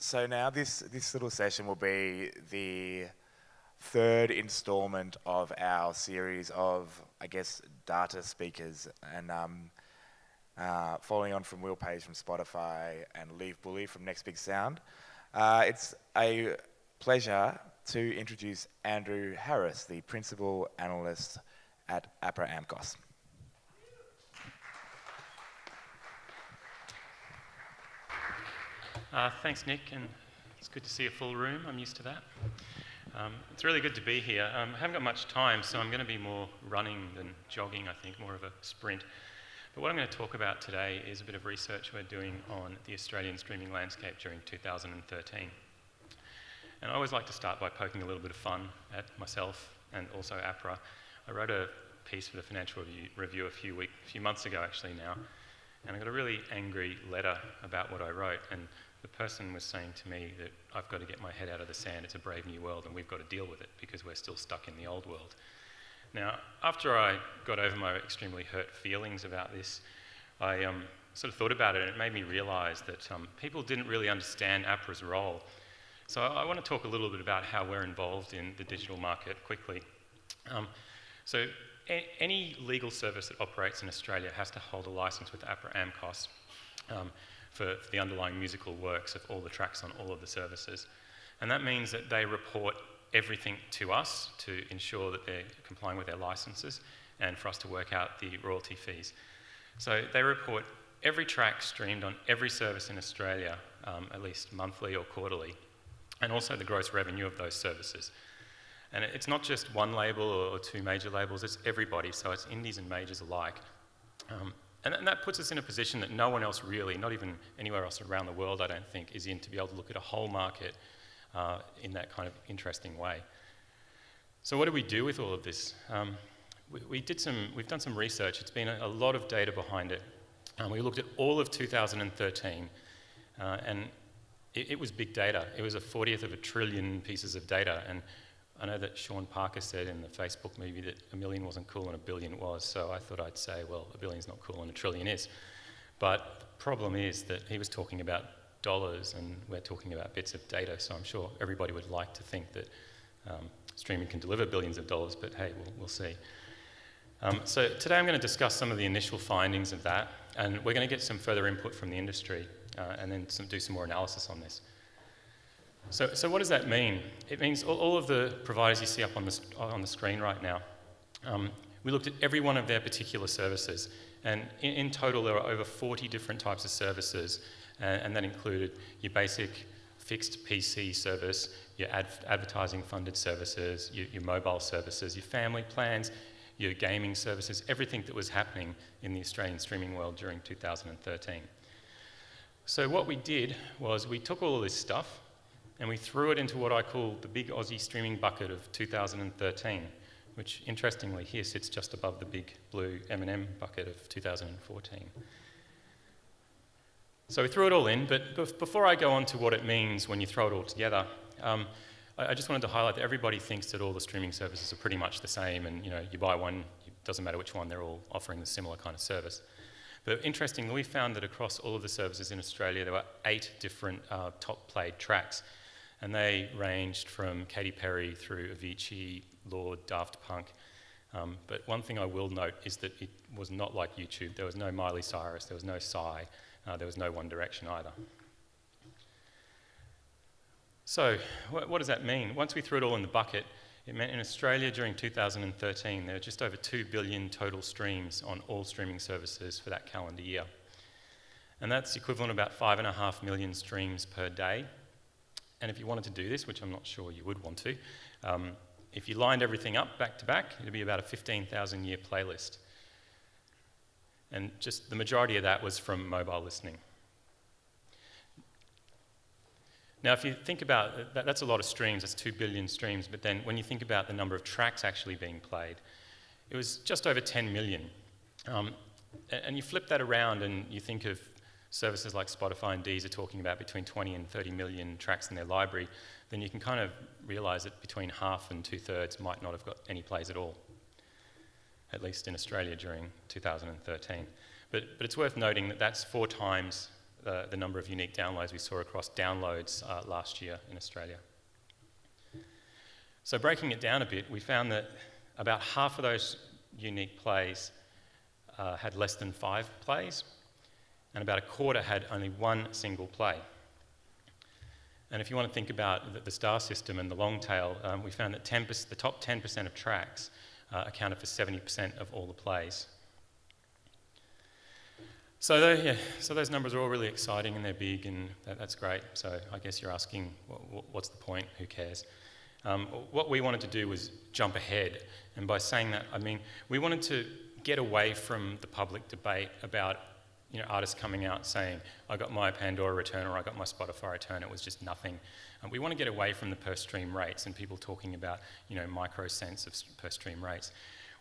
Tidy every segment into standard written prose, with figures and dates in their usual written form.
So now this little session will be the third installment of our series of, I guess, data speakers, and following on from Will Page from Spotify and Leave Bully from Next Big Sound. It's a pleasure to introduce Andrew Harris, the Principal Analyst at APRA AMCOS. Thanks, Nick, and it's good to see a full room. I'm used to that. It's really good to be here. I haven't got much time, so I'm going to be more running than jogging, I think, more of a sprint. But what I'm going to talk about today is a bit of research we're doing on the Australian streaming landscape during 2013. And I always like to start by poking a little bit of fun at myself and also APRA. I wrote a piece for the Financial Review a few months ago, actually now, and I got a really angry letter about what I wrote, and the person was saying to me that I've got to get my head out of the sand, it's a brave new world, and we've got to deal with it because we're still stuck in the old world. Now, after I got over my extremely hurt feelings about this, I sort of thought about it, and it made me realise that people didn't really understand APRA's role. So I want to talk a little bit about how we're involved in the digital market quickly. Any legal service that operates in Australia has to hold a licence with APRA AMCOS for the underlying musical works of all the tracks on all of the services. And that means that they report everything to us to ensure that they're complying with their licences and for us to work out the royalty fees. So they report every track streamed on every service in Australia, at least monthly or quarterly, and also the gross revenue of those services. And it's not just one label or two major labels, it's everybody, so it's indies and majors alike. And that puts us in a position that no one else really, not even anywhere else around the world, I don't think, is in to be able to look at a whole market in that kind of interesting way. So what do we do with all of this? We've done some research. It's been a lot of data behind it. We looked at all of 2013, and it was big data. It was a 40th of a trillion pieces of data, and I know that Sean Parker said in the Facebook movie that a million wasn't cool and a billion was, so I thought I'd say, well, a billion's not cool and a trillion is. But the problem is that he was talking about dollars and we're talking about bits of data, so I'm sure everybody would like to think that streaming can deliver billions of dollars, but hey, we'll see. So today I'm going to discuss some of the initial findings of that, and we're going to get some further input from the industry and then do some more analysis on this. So what does that mean? It means all of the providers you see up on the screen right now, we looked at every one of their particular services, and in total there are over 40 different types of services, and that included your basic fixed PC service, your advertising funded services, your mobile services, your family plans, your gaming services, everything that was happening in the Australian streaming world during 2013. So what we did was we took all of this stuff and we threw it into what I call the big Aussie streaming bucket of 2013, which interestingly here sits just above the big blue M&M bucket of 2014. So we threw it all in, but before I go on to what it means when you throw it all together, I just wanted to highlight that everybody thinks that all the streaming services are pretty much the same, and you buy one, it doesn't matter which one, they're all offering the similar kind of service. But interestingly, we found that across all of the services in Australia, there were 8 different top played tracks. And they ranged from Katy Perry through Avicii, Lorde, Daft Punk. But one thing I will note is that it was not like YouTube. There was no Miley Cyrus, there was no Psy, there was no One Direction either. So what does that mean? Once we threw it all in the bucket, it meant in Australia during 2013, there were just over 2 billion total streams on all streaming services for that calendar year. And that's equivalent to about 5.5 million streams per day. And if you wanted to do this, which I'm not sure you would want to, if you lined everything up back to back, it'd be about a 15,000 year playlist. And just the majority of that was from mobile listening. Now, if you think about that, that's a lot of streams, that's 2 billion streams, but then when you think about the number of tracks actually being played, it was just over 10 million. And you flip that around and you think of services like Spotify and Deezer talking about between 20 and 30 million tracks in their library, then you can kind of realise that between half and 2/3 might not have got any plays at all, at least in Australia during 2013. But it's worth noting that that's 4 times the number of unique downloads we saw across downloads last year in Australia. So breaking it down a bit, we found that about half of those unique plays had less than 5 plays, and about a quarter had only 1 single play. And if you want to think about the star system and the long tail, we found that the top 10% of tracks accounted for 70% of all the plays. So those numbers are all really exciting and they're big, and that's great. So I guess you're asking, what's the point? Who cares? What we wanted to do was jump ahead, and by saying that, I mean we wanted to get away from the public debate about artists coming out saying, I got my Pandora return or I got my Spotify return, it was just nothing. We want to get away from the per stream rates and people talking about micro cents of per stream rates.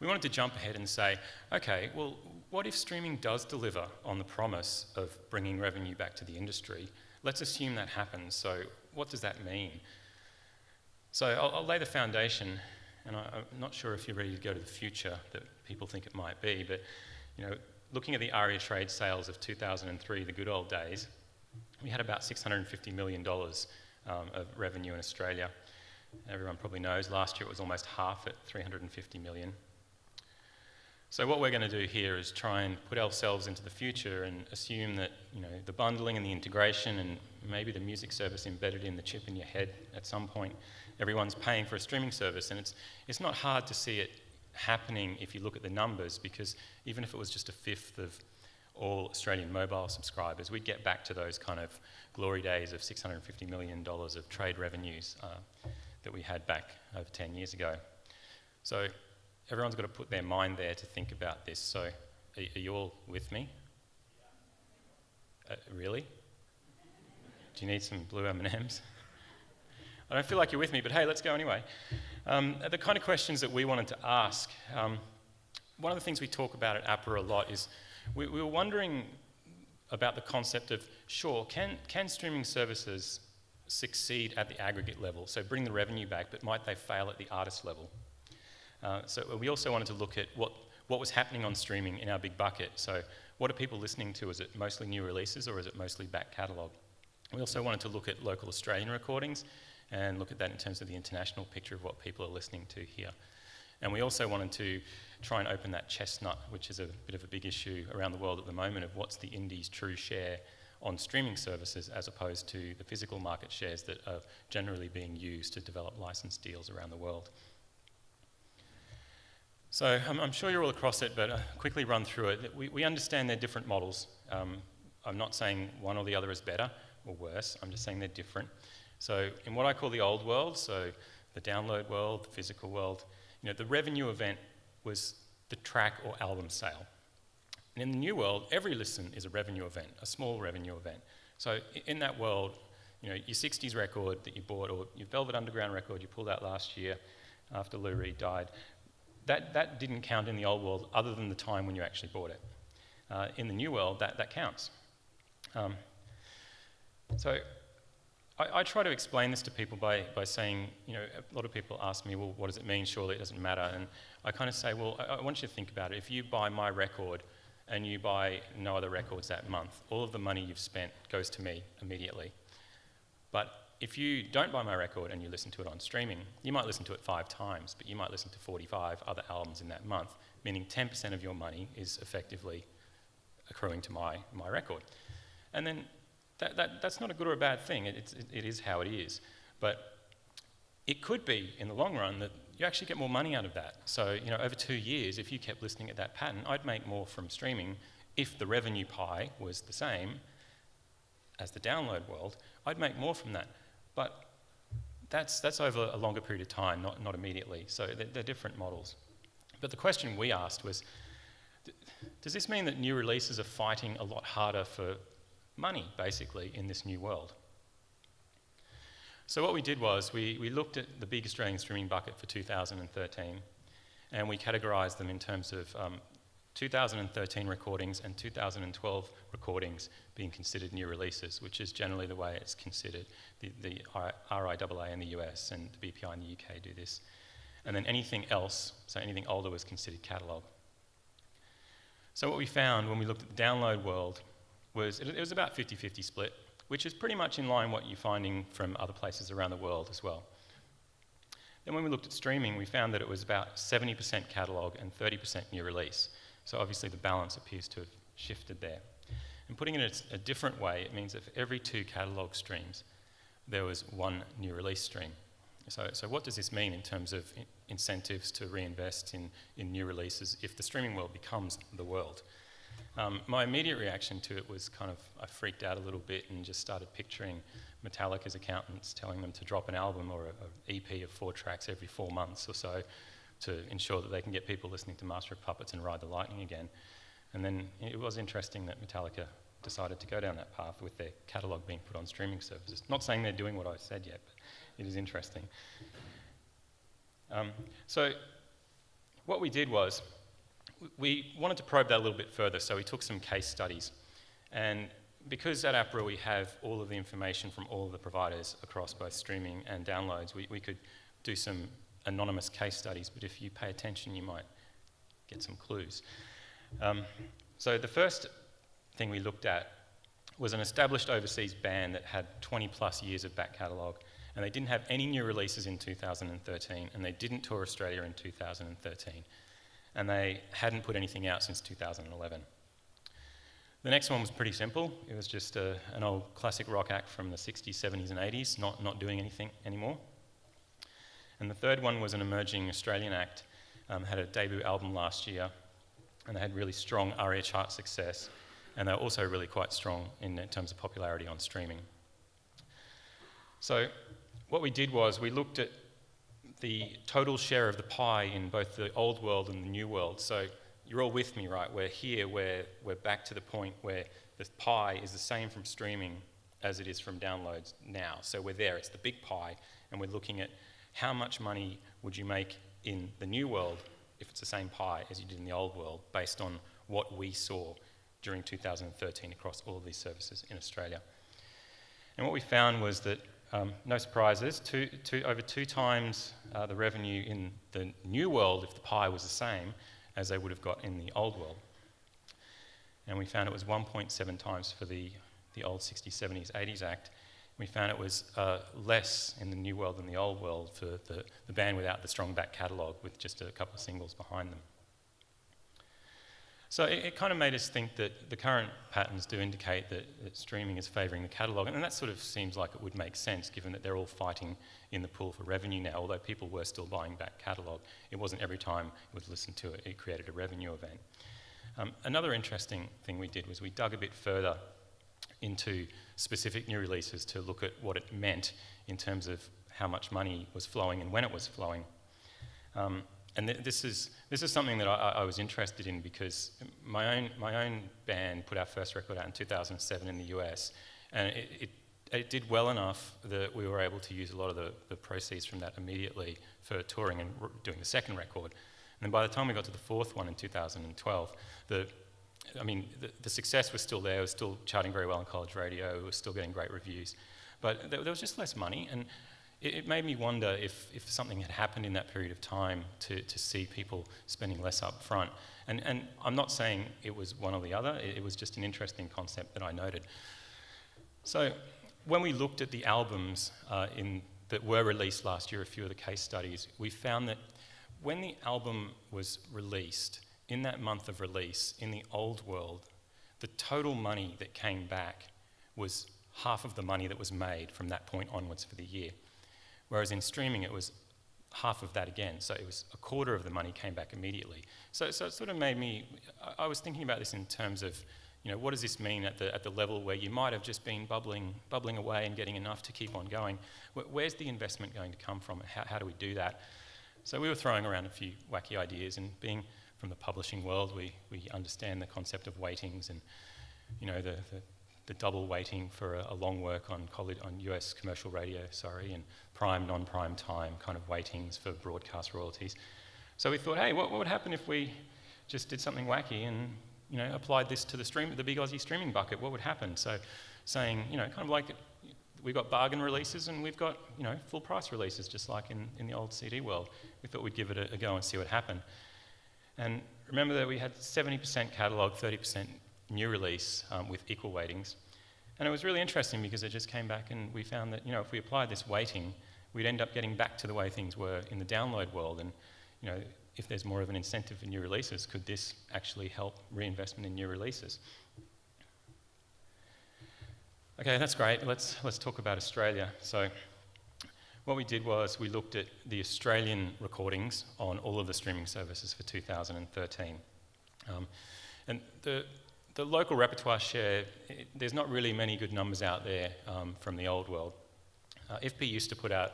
We wanted to jump ahead and say, okay, well, what if streaming does deliver on the promise of bringing revenue back to the industry? Let's assume that happens. So what does that mean? So I'll lay the foundation, and I'm not sure if you're ready to go to the future that people think it might be, but looking at the ARIA trade sales of 2003, the good old days, we had about $650 million of revenue in Australia. Everyone probably knows last year it was almost half at $350 million. So what we're going to do here is try and put ourselves into the future and assume that the bundling and the integration and maybe the music service embedded in the chip in your head at some point, everyone's paying for a streaming service, and it's not hard to see it happening if you look at the numbers, because even if it was just a fifth of all Australian mobile subscribers, we'd get back to those kind of glory days of $650 million of trade revenues that we had back over 10 years ago. So everyone's got to put their mind there to think about this. So are you all with me? Really? Do you need some blue M&Ms? I don't feel like you're with me, but hey, let's go anyway. The kind of questions that we wanted to ask, one of the things we talk about at APRA a lot is we were wondering about the concept of, sure, can streaming services succeed at the aggregate level, so bring the revenue back, but might they fail at the artist level? So we also wanted to look at what was happening on streaming in our big bucket. So what are people listening to? Is it mostly new releases or is it mostly back catalogue? We also wanted to look at local Australian recordings and look at that in terms of the international picture of what people are listening to here. And we also wanted to try and open that chestnut, which is a bit of a big issue around the world at the moment, of what's the indie's true share on streaming services as opposed to the physical market shares that are generally being used to develop license deals around the world. So I'm sure you're all across it, but I'll quickly run through it. We understand they're different models. I'm not saying one or the other is better or worse, I'm just saying they're different. So in what I call the old world, so the download world, the physical world, the revenue event was the track or album sale. And in the new world, every listen is a revenue event, a small revenue event. So in that world, your 60s record that you bought, or your Velvet Underground record you pulled out last year after Lou Reed died, that didn't count in the old world other than the time when you actually bought it. In the new world, that counts. So I try to explain this to people by saying, a lot of people ask me, well, what does it mean? Surely it doesn't matter. And I kind of say, well, I want you to think about it. If you buy my record and you buy no other records that month, all of the money you've spent goes to me immediately. But if you don't buy my record and you listen to it on streaming, you might listen to it 5 times, but you might listen to 45 other albums in that month, meaning 10% of your money is effectively accruing to my record. And then that's not a good or a bad thing. It is how it is. But it could be, in the long run, that you actually get more money out of that. So, over 2 years, if you kept listening at that pattern, I'd make more from streaming. If the revenue pie was the same as the download world, I'd make more from that. But that's over a longer period of time, not immediately. So they're different models. But the question we asked was, does this mean that new releases are fighting a lot harder for money, basically, in this new world? So what we did was we looked at the big Australian streaming bucket for 2013, and we categorised them in terms of 2013 recordings and 2012 recordings being considered new releases, which is generally the way it's considered. The RIAA in the US and the BPI in the UK do this. And then anything else, so anything older, was considered catalogue. So what we found when we looked at the download world, it was about 50-50 split, which is pretty much in line what you're finding from other places around the world as well. Then when we looked at streaming, we found that it was about 70% catalogue and 30% new release. So obviously the balance appears to have shifted there. And putting it a different way, it means that for every 2 catalogue streams, there was 1 new release stream. So what does this mean in terms of incentives to reinvest in new releases if the streaming world becomes the world? My immediate reaction to it was kind of, I freaked out a little bit and just started picturing Metallica's accountants telling them to drop an album or an EP of 4 tracks every 4 months or so to ensure that they can get people listening to Master of Puppets and Ride the Lightning again. And then it was interesting that Metallica decided to go down that path with their catalogue being put on streaming services. Not saying they're doing what I said yet, but it is interesting. So what we did was, we wanted to probe that a little bit further, so we took some case studies. And because at APRA we have all of the information from all of the providers across both streaming and downloads, we could do some anonymous case studies, but if you pay attention, you might get some clues. So the first thing we looked at was an established overseas band that had 20 plus years of back catalogue, and they didn't have any new releases in 2013, and they didn't tour Australia in 2013, and they hadn't put anything out since 2011. The next one was pretty simple. It was just an old classic rock act from the 60s, 70s, and 80s, not doing anything anymore. And the third one was an emerging Australian act, had a debut album last year, and they had really strong ARIA chart success, and they're also really quite strong in terms of popularity on streaming. So what we did was we looked at the total share of the pie in both the old world and the new world. So you're all with me, right? We're here, we're back to the point where the pie is the same from streaming as it is from downloads now. So we're there, it's the big pie, and we're looking at how much money would you make in the new world if it's the same pie as you did in the old world, based on what we saw during 2013 across all of these services in Australia. And what we found was that, no surprises, over 2 times the revenue in the new world if the pie was the same as they would have got in the old world. And we found it was 1.7 times for the old 60s, 70s, 80s act. We found it was less in the new world than the old world for the band without the strong back catalogue, with just a couple of singles behind them. So it kind of made us think that the current patterns do indicate that streaming is favouring the catalogue, and that sort of seems like it would make sense given that they're all fighting in the pool for revenue now. Although people were still buying back catalogue, it wasn't every time you would listen to it, it created a revenue event. Another interesting thing we did was we dug a bit further into specific new releases to look at what it meant in terms of how much money was flowing and when it was flowing. And this is something that I was interested in because my own band put our first record out in 2007 in the US, and it did well enough that we were able to use a lot of the proceeds from that immediately for touring and doing the second record. And then by the time we got to the fourth one in 2012, the success was still there. It was still charting very well on college radio. It was still getting great reviews. But there was just less money, and it made me wonder if something had happened in that period of time to see people spending less up front. And I'm not saying it was one or the other. It was just an interesting concept that I noted. So when we looked at the albums that were released last year, a few of the case studies, we found that when the album was released, in that month of release, in the old world, the total money that came back was half of the money that was made from that point onwards for the year. Whereas in streaming, it was half of that again. So it was a quarter of the money came back immediately. So it sort of made me, I was thinking about this in terms of, what does this mean at the level where you might have just been bubbling away and getting enough to keep on going? Where's the investment going to come from? How do we do that? So we were throwing around a few wacky ideas, and being from the publishing world, we understand the concept of weightings and, the double weighting for a long work on US commercial radio, and prime, non-prime time kind of weightings for broadcast royalties. So we thought, hey, what would happen if we just did something wacky and, applied this to the big Aussie streaming bucket? What would happen? So saying, kind of like we've got bargain releases and we've got, full price releases, just like in the old CD world. We thought we'd give it a go and see what happened. And remember that we had 70% catalogue, 30% new release with equal weightings. And it was really interesting because it just came back and we found that, if we applied this weighting, we'd end up getting back to the way things were in the download world. And, if there's more of an incentive for new releases, could this actually help reinvestment in new releases? Okay, that's great. Let's talk about Australia. So what we did was we looked at the Australian recordings on all of the streaming services for 2013. And the local repertoire share, there's not really many good numbers out there from the old world. IFPI used to put out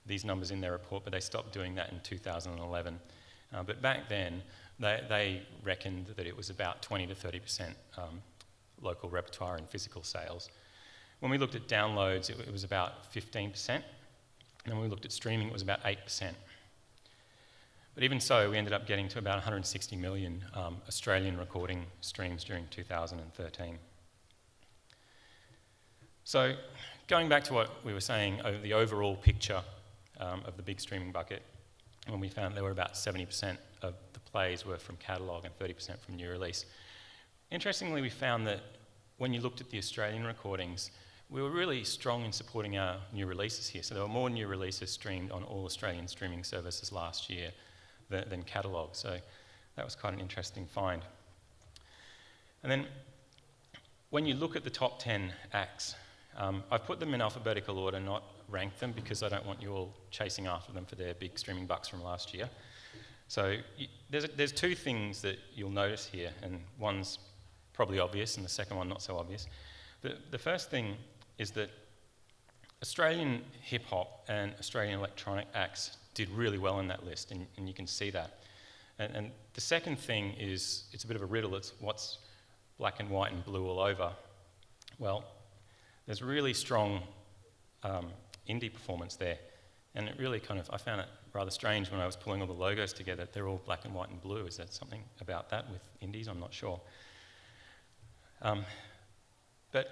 these numbers in their report, but they stopped doing that in 2011. But back then, they reckoned that it was about 20 to 30% local repertoire and physical sales. When we looked at downloads, it was about 15%. And when we looked at streaming, it was about 8%. But even so, we ended up getting to about 160 million Australian recording streams during 2013. So going back to what we were saying, the overall picture of the big streaming bucket, when we found there were about 70% of the plays were from catalogue and 30% from new release. Interestingly, we found that when you looked at the Australian recordings, we were really strong in supporting our new releases here. So there were more new releases streamed on all Australian streaming services last year than catalogue. So that was quite an interesting find. And then when you look at the top 10 acts, I've put them in alphabetical order, not ranked them, because I don't want you all chasing after them for their big streaming bucks from last year. So there's two things that you'll notice here, and one's probably obvious and the second one not so obvious. The first thing is that Australian hip-hop and Australian electronic acts did really well in that list, and you can see that. And the second thing is, it's a bit of a riddle. It's what's black and white and blue all over. Well, there's really strong indie performance there. And it really I found it rather strange when I was pulling all the logos together. They're all black and white and blue. Is there something about that with indies? I'm not sure. But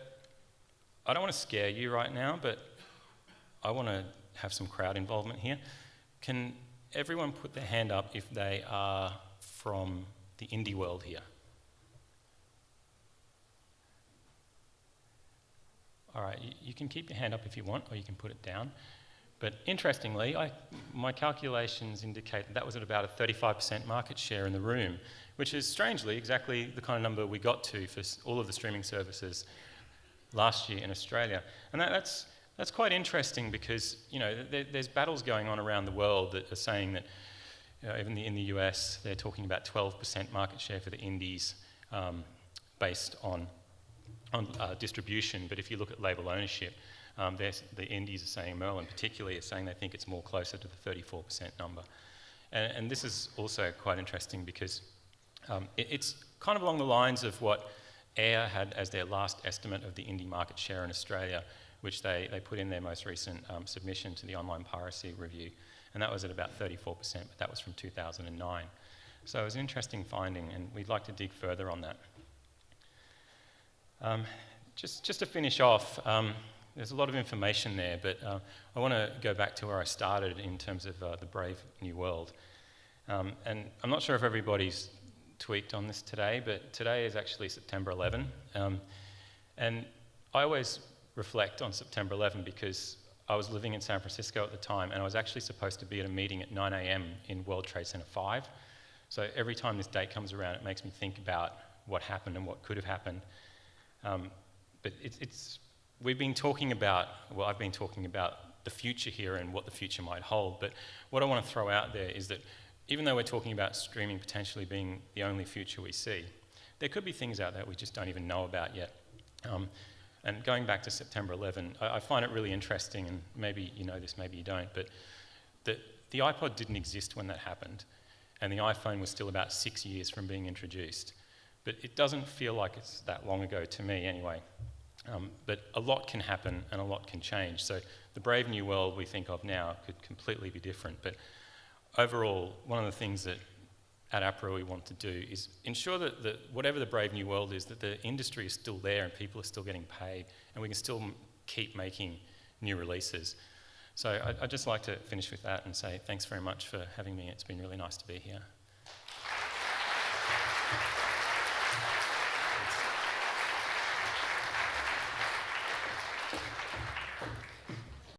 I don't want to scare you right now, but I want to have some crowd involvement here. Can everyone put their hand up if they are from the indie world here? All right, you can keep your hand up if you want, or you can put it down. But interestingly, my calculations indicate that was at about a 35% market share in the room, which is strangely exactly the kind of number we got to for all of the streaming services last year in Australia. And that's quite interesting because, there's battles going on around the world that are saying that, even in the US, they're talking about 12% market share for the indies based on distribution. But if you look at label ownership, the indies are saying, Merlin particularly, is saying they think it's more closer to the 34% number. And this is also quite interesting because it's kind of along the lines of what AIR had as their last estimate of the indie market share in Australia, which they put in their most recent submission to the Online Piracy Review. And that was at about 34%, but that was from 2009. So it was an interesting finding, and we'd like to dig further on that. Just to finish off, there's a lot of information there, but I want to go back to where I started in terms of the Brave New World. And I'm not sure if everybody's tweaked on this today, but today is actually September 11. And I always reflect on September 11 because I was living in San Francisco at the time, and I was actually supposed to be at a meeting at 9 a.m. in World Trade Center 5. So every time this date comes around, it makes me think about what happened and what could have happened. But we've been talking about, well, I've been talking about the future here and what the future might hold. But what I want to throw out there is that even though we're talking about streaming potentially being the only future we see, there could be things out there we just don't even know about yet. And going back to September 11, I find it really interesting, and maybe you know this, maybe you don't, but the iPod didn't exist when that happened, and the iPhone was still about 6 years from being introduced. But it doesn't feel like it's that long ago to me anyway. But a lot can happen and a lot can change. So the Brave New World we think of now could completely be different. But overall, one of the things that at APRA we want to do is ensure that whatever the Brave New World is, that the industry is still there and people are still getting paid and we can still keep making new releases. So I'd just like to finish with that and say thanks very much for having me. It's been really nice to be here.